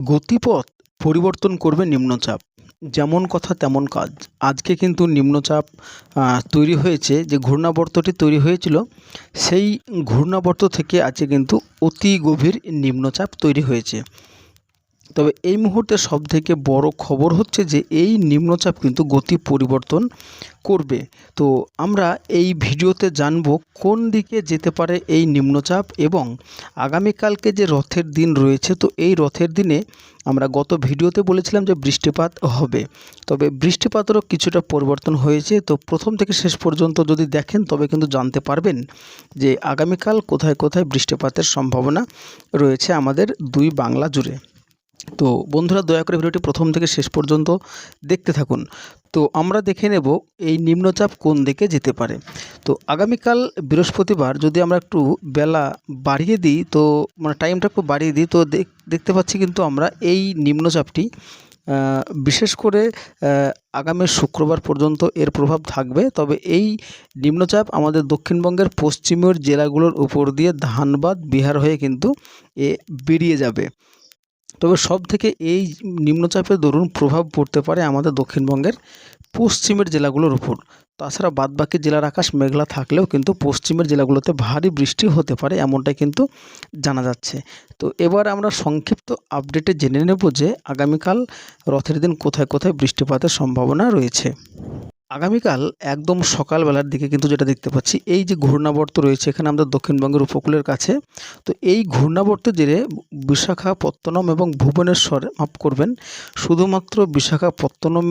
গতিপথ পরিবর্তন করবে নিম্নচাপ। যেমন কথা তেমন কাজ। আজকে কিন্তু নিম্নচাপ তৈরি হয়েছে, যে ঘূর্ণাবর্তটি তৈরি হয়েছিল সেই ঘূর্ণাবর্ত থেকে আজকে কিন্তু অতি গভীর নিম্নচাপ তৈরি হয়েছে। তবে এই মুহূর্তে সবথেকে বড় খবর হচ্ছে যে এই নিম্নচাপ কিন্তু গতি পরিবর্তন করবে। তো আমরা এই ভিডিওতে জানব কোন দিকে যেতে পারে এই নিম্নচাপ, এবং আগামীকালকে যে রথের দিন রয়েছে, তো এই রথের দিনে আমরা গত ভিডিওতে বলেছিলাম যে বৃষ্টিপাত হবে, তবে বৃষ্টিপাতেরও কিছুটা পরিবর্তন হয়েছে। তো প্রথম থেকে শেষ পর্যন্ত যদি দেখেন তবে কিন্তু জানতে পারবেন যে আগামীকাল কোথায় কোথায় বৃষ্টিপাতের সম্ভাবনা রয়েছে আমাদের দুই বাংলা জুড়ে। তো বন্ধুরা, দয়া করে ভিডিওটি প্রথম থেকে শেষ পর্যন্ত দেখতে থাকুন। তো আমরা দেখে নেব এই নিম্নচাপ কোন দিকে যেতে পারে। তো আগামীকাল বৃহস্পতিবার যদি আমরা একটু বেলা বাড়িয়ে দিই, তো মানে টাইমটা একটু বাড়িয়ে দিই, তো দেখতে পাচ্ছি কিন্তু আমরা এই নিম্নচাপটি বিশেষ করে আগামী শুক্রবার পর্যন্ত এর প্রভাব থাকবে। তবে এই নিম্নচাপ আমাদের দক্ষিণবঙ্গের পশ্চিমের জেলাগুলোর উপর দিয়ে ধানবাদ, বিহার হয়ে কিন্তু বেরিয়ে যাবে। তবে সব থেকে এই নিম্নচাপের দরুন প্রভাব পড়তে পারে আমাদের দক্ষিণবঙ্গের পশ্চিমের জেলাগুলোর উপর। তাছাড়া বাদবাকি জেলার আকাশ মেঘলা থাকলেও কিন্তু পশ্চিমের জেলাগুলোতে ভারী বৃষ্টি হতে পারে, এমনটাই কিন্তু জানা যাচ্ছে। তো এবার আমরা সংক্ষিপ্ত আপডেটে জেনে নেব যে আগামীকাল রথের দিন কোথায় কোথায় বৃষ্টিপাতের সম্ভাবনা রয়েছে। আগামীকাল একদম সকালবেলার দিকে কিন্তু যেটা দেখতে পাচ্ছি, এই যে ঘূর্ণাবর্ত রয়েছে এখানে আমাদের দক্ষিণবঙ্গের উপকূলের কাছে, তো এই ঘূর্ণাবর্তের জেরে বিশাখাপত্তনম এবং ভুবনেশ্বর, মাফ করবেন, শুধুমাত্র বিশাখাপত্তনম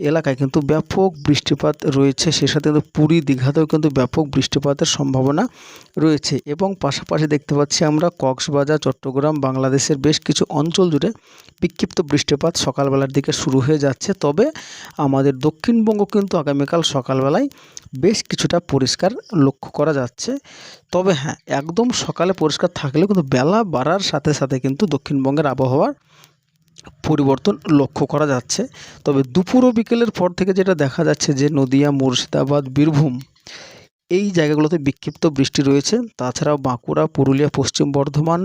এলাকায় কিন্তু ব্যাপক বৃষ্টিপাত রয়েছে। সে সাথে কিন্তু পুরী, দীঘাতেও কিন্তু ব্যাপক বৃষ্টিপাতের সম্ভাবনা রয়েছে। এবং পাশাপাশি দেখতে পাচ্ছি আমরা কক্সবাজার, চট্টগ্রাম, বাংলাদেশের বেশ কিছু অঞ্চল জুড়ে বিক্ষিপ্ত বৃষ্টিপাত সকালবেলার দিকে শুরু হয়ে যাচ্ছে। তবে আমাদের দক্ষিণবঙ্গ কিন্তু আগামীকাল সকালবেলায় বেশ কিছুটা পরিষ্কার লক্ষ্য করা যাচ্ছে। তবে হ্যাঁ, একদম সকালে পরিষ্কার থাকলেও কিন্তু বেলা বাড়ার সাথে সাথে কিন্তু দক্ষিণবঙ্গের আবহাওয়ার পরিবর্তন লক্ষ্য করা যাচ্ছে। তবে দুপুর ও বিকেলের পর থেকে যেটা দেখা যাচ্ছে যে নদিয়া, মুর্শিদাবাদ, বীরভূম এই জায়গাগুলোতে বিক্ষিপ্ত বৃষ্টি রয়েছে। তাছাড়াও বাঁকুড়া, পুরুলিয়া, পশ্চিম বর্ধমান,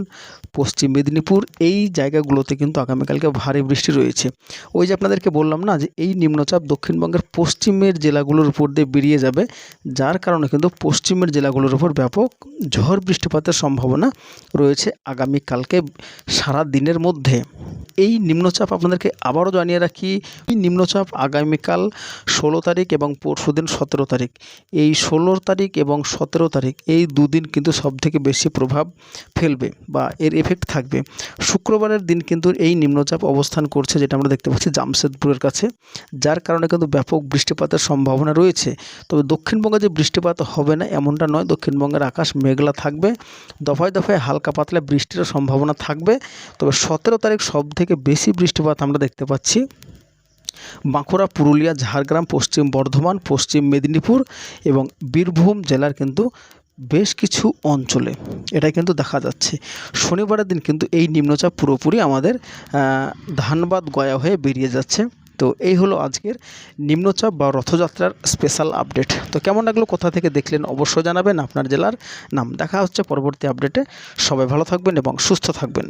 পশ্চিম মেদিনীপুর এই জায়গাগুলোতে কিন্তু আগামীকালকে ভারী বৃষ্টি রয়েছে। ওই যে আপনাদেরকে বললাম না যে এই নিম্নচাপ দক্ষিণবঙ্গের পশ্চিমের জেলাগুলোর উপর দিয়ে বেরিয়ে যাবে, যার কারণে কিন্তু পশ্চিমের জেলাগুলোর উপর ব্যাপক ঝড় বৃষ্টিপাতের সম্ভাবনা রয়েছে আগামীকালকে সারা দিনের মধ্যে। এই নিম্নচাপ আপনাদেরকে আবারও জানিয়ে রাখি, এই নিম্নচাপ আগামীকাল 16 তারিখ এবং পরশুদিন 17 তারিখ, এই 16 তারিখ এবং 17 তারিখ এই দুদিন কিন্তু সবথেকে বেশি প্রভাব ফেলবে বা এর এফেক্ট থাকবে। শুক্রবারের দিন কিন্তু এই নিম্নচাপ অবস্থান করছে, যেটা আমরা দেখতে পাচ্ছি জামশেদপুরের কাছে, যার কারণে কিন্তু ব্যাপক বৃষ্টিপাতের সম্ভাবনা রয়েছে। তবে দক্ষিণবঙ্গে যে বৃষ্টিপাত হবে না এমনটা নয়, দক্ষিণবঙ্গের আকাশ মেঘলা থাকবে, দফায় দফায় হালকা পাতলা বৃষ্টির সম্ভাবনা থাকবে। তবে 17 তারিখ সবথেকে বেশি বৃষ্টিপাত আমরা দেখতে পাচ্ছি বাঁকুড়া, পুরুলিয়া, ঝাড়গ্রাম, পশ্চিম বর্ধমান, পশ্চিম মেদিনীপুর এবং বীরভূম জেলার কিন্তু বেশ কিছু অঞ্চলে এটা কিন্তু দেখা যাচ্ছে। শনিবারের দিন কিন্তু এই নিম্নচাপ পুরোপুরি আমাদের ধানবাদ, গয়া হয়ে বেরিয়ে যাচ্ছে। তো এই হলো আজকের নিম্নচাপ বা রথযাত্রার স্পেশাল আপডেট। তো কেমন লাগলো, কোথা থেকে দেখলেন অবশ্যই জানাবেন, আপনার জেলার নাম। দেখা হচ্ছে পরবর্তী আপডেটে। সবাই ভালো থাকবেন এবং সুস্থ থাকবেন।